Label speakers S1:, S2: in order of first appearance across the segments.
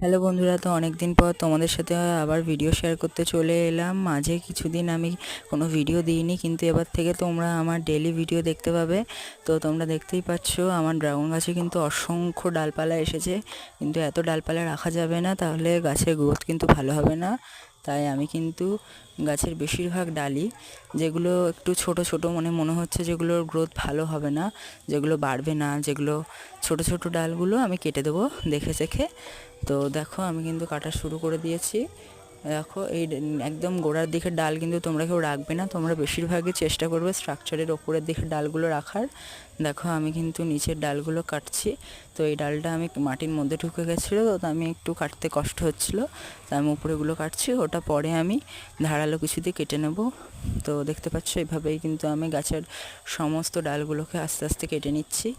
S1: Hello বন্ধুরা, তো অনেক দিন পর তোমাদের সাথে আবার ভিডিও শেয়ার করতে চলে এলাম। মাঝে কিছুদিন আমি কোনো ভিডিও দিইনি, কিন্তু এবার থেকে তোমরা আমার ডেলি ভিডিও দেখতে পাবে। তো তোমরা দেখতেই পাচ্ছ আমার ড্রাগন গাছে কিন্তু অসংখ্য ডালপালা এসেছে, কিন্তু এত ডালপালা রাখা যাবে না, তাহলে গাছের গ্রোথ কিন্তু ভালো হবে না। তাই আমি কিন্তু গাছের বেশিরভাগ ডালই, যেগুলো একটু ছোট ছোট মনে হচ্ছে যেগুলোর গ্রোথ ভালো হবে না, যেগুলো বাড়বে না, যেগুলো ছোট ছোট ডালগুলো আমি কেটে দেবো দেখে দেখে। তো দেখো আমি কিন্তু কাটা শুরু করে দিয়েছি। দেখো এই একদম গোড়ার দিকের ডাল কিন্তু তোমরা কেউ রাখবে না, তোমরা বেশিরভাগই চেষ্টা করবে স্ট্রাকচারের ওপরের দিকের ডালগুলো রাখার। দেখো আমি কিন্তু নিচের ডালগুলো কাটছি। তো এই ডালটা আমি মাটির মধ্যে ঢুকে গেছিলো, তো আমি একটু কাটতে কষ্ট হচ্ছিলো, তাই আমি উপরেগুলো কাটছি, ওটা পরে আমি ধারালো কিছু দিয়ে কেটে নেব। তো দেখতে পাচ্ছ এভাবেই কিন্তু আমি গাছের সমস্ত ডালগুলোকে আস্তে আস্তে কেটে নিচ্ছি।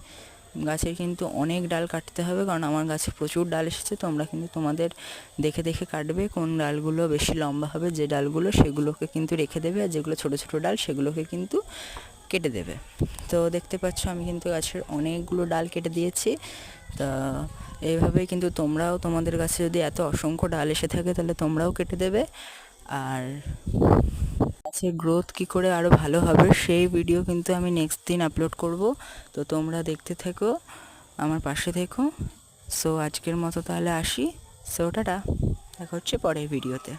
S1: গাছের কিন্তু অনেক ডাল কাটতে হবে, কারণ আমার গাছে প্রচুর ডাল এসেছে। তোমরা কিন্তু তোমাদের দেখে দেখে কাটবে কোন ডালগুলো বেশি লম্বা হবে, যে ডালগুলো সেগুলোকে কিন্তু রেখে দেবে, আর যেগুলো ছোট ছোট ডাল সেগুলোকে কিন্তু কেটে দেবে। তো দেখতে পাচ্ছ আমি কিন্তু গাছের অনেকগুলো ডাল কেটে দিয়েছি। তা এইভাবেই কিন্তু তোমরাও তোমাদের গাছে যদি এত অসংখ্য ডাল এসে থাকে, তাহলে তোমরাও কেটে দেবে। আর গাছের গ্রোথ কী করে আরও ভালো হবে সেই ভিডিও কিন্তু আমি নেক্সট দিন আপলোড করব। তো তোমরা দেখতে থেকো, আমার পাশে থেকো। সো আজকের মতো তাহলে আসি। সো টাটা, দেখা হচ্ছে পরের ভিডিওতে।